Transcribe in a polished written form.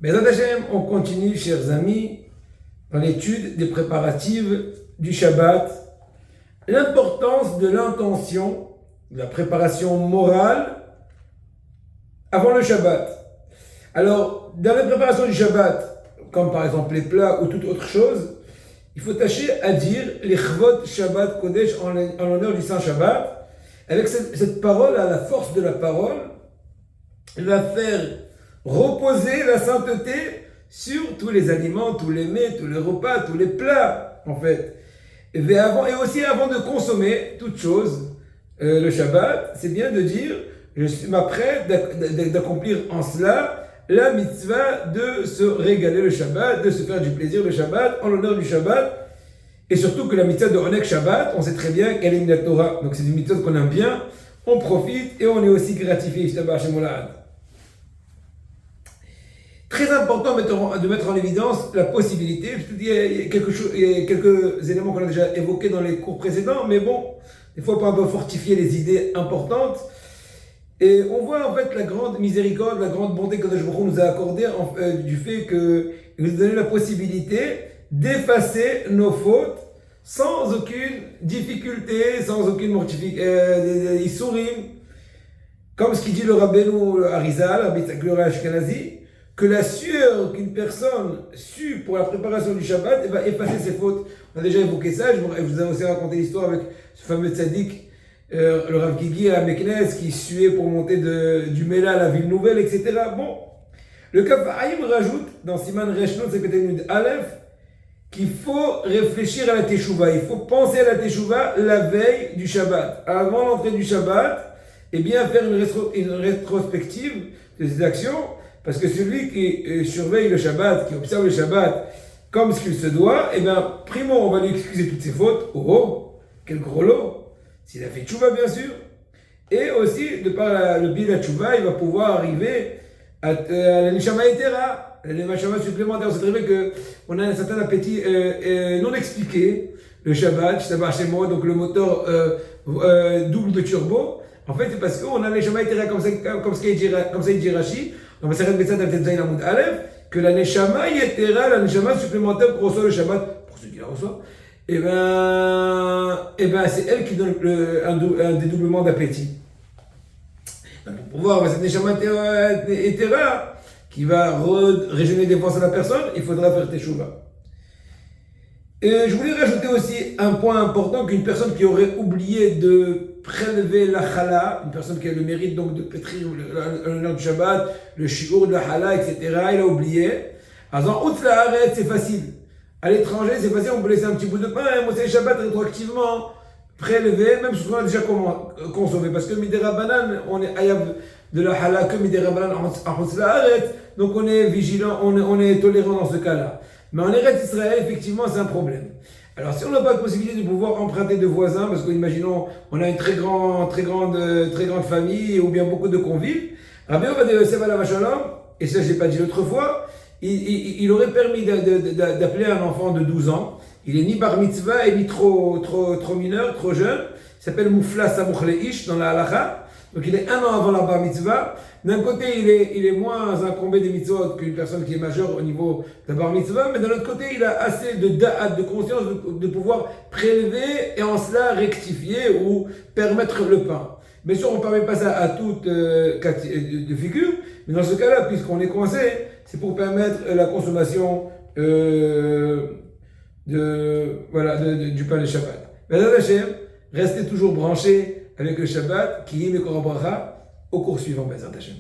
Bezrat Hashem, on continue, chers amis, dans l'étude des préparatifs du Shabbat. L'importance de l'intention, de la préparation morale avant le Shabbat. Alors, dans la préparation du Shabbat, comme par exemple les plats ou toute autre chose, il faut tâcher à dire les chvot Shabbat Kodesh en l'honneur du Saint Shabbat. Avec cette parole, à la force de la parole, il va faire reposer la sainteté sur tous les aliments, tous les mets, tous les repas, tous les plats, en fait. Et aussi avant de consommer toute chose, le Shabbat, c'est bien de dire, je m'apprête d'accomplir en cela la mitzvah de se régaler le Shabbat, de se faire du plaisir le Shabbat, en l'honneur du Shabbat, et surtout que la mitzvah de Onek Shabbat, on sait très bien qu'elle est une Torah, donc c'est une mitzvah qu'on aime bien, on profite et on est aussi gratifié. Très important de mettre en évidence la possibilité, il y a quelques éléments qu'on a déjà évoqués dans les cours précédents, mais bon, des fois on peut un peu fortifier les idées importantes. Et on voit en fait la grande miséricorde, la grande bonté que Kadosh Baruch Hu nous a accordée du fait qu'il nous a donné la possibilité d'effacer nos fautes sans aucune difficulté, sans aucune issourim. Comme ce qu'il dit le Rabbeinu Arizal, Rabbi Tzadok Ashkenazi, que la sueur qu'une personne sue pour la préparation du Shabbat, elle va effacer ses fautes. On a déjà évoqué ça, je vous ai aussi raconté l'histoire avec ce fameux tzaddik, le Rav Gigi à Meknes, qui suait pour monter du Mela à la ville nouvelle, etc. Bon, le Kaf Haïm rajoute dans Siman Reshnon, c'est peut-être Aleph, qu'il faut réfléchir à la Teshuvah. Il faut penser à la Teshuvah la veille du Shabbat. Avant l'entrée du Shabbat, et bien faire une rétrospective de ses actions, parce que celui qui surveille le Shabbat, qui observe le Shabbat comme ce qu'il se doit, eh bien, primo, on va lui excuser toutes ses fautes. Oh, quel gros lot! S'il a fait tchouva, bien sûr. Et aussi, de par le biais de la tchouva, il va pouvoir arriver à la neshama etera, la neshama supplémentaire. C'est vrai qu'on a un certain appétit non expliqué, le Shabbat, donc le moteur double de turbo. En fait, c'est parce qu'on a la neshama etera, comme ça il dit Rashi, dans ma série de Bessad Al-Tetzaïn Amoud Aleph, que la neshama etera, la neshama supplémentaire pour recevoir le Shabbat, pour ceux qui la reçoivent, et ben c'est elle qui donne un dédoublement d'appétit. Donc pour pouvoir cette neshama etera qui va régénérer des forces à la personne, il faudra faire teshuvah. Et je voulais rajouter aussi un point important, qu'une personne qui aurait oublié de prélever la chala, une personne qui a le mérite donc de pétrir l'honneur du Shabbat, le shiur de la chala, etc., il a oublié. Alors en Outz La'aretz, c'est facile. À l'étranger, c'est facile, on peut laisser un petit bout de pain, et Motzei Shabbat rétroactivement prélevé, même si on a déjà consommé. Parce que Midera Banan, on est ayav de la hala que Midera Banan en Outz La'aretz, donc on est vigilant, on est tolérant dans ce cas-là. Mais en Eretz Israël, effectivement, c'est un problème. Alors, si on n'a pas de possibilité de pouvoir emprunter de voisins, parce qu'imaginons, on a une très grande famille, ou bien beaucoup de convives, Rabbi Ovadia Yosef alav shalom, et ça je l'ai pas dit l'autre fois, il aurait permis d'appeler un enfant de 12 ans. Il est ni bar mitzvah, et ni trop mineur, trop jeune. Il s'appelle Moufla Samouch Leish dans la halacha. Donc il est un an avant la bar mitzvah. D'un côté, il est moins incombé des mitzvot qu'une personne qui est majeure au niveau de la bar mitzvah, mais d'un autre côté, il a assez de da'at, de conscience de pouvoir prélever et en cela rectifier ou permettre le pain. Bien sûr, on ne permet pas ça à toute cas de figure, mais dans ce cas-là, puisqu'on est coincé, c'est pour permettre la consommation du pain de Shabbat. Bezrat Hashem, restez toujours branchés avec le Shabbat, qui est Mekor Bracha, au cours suivant, Bezrat Hashem.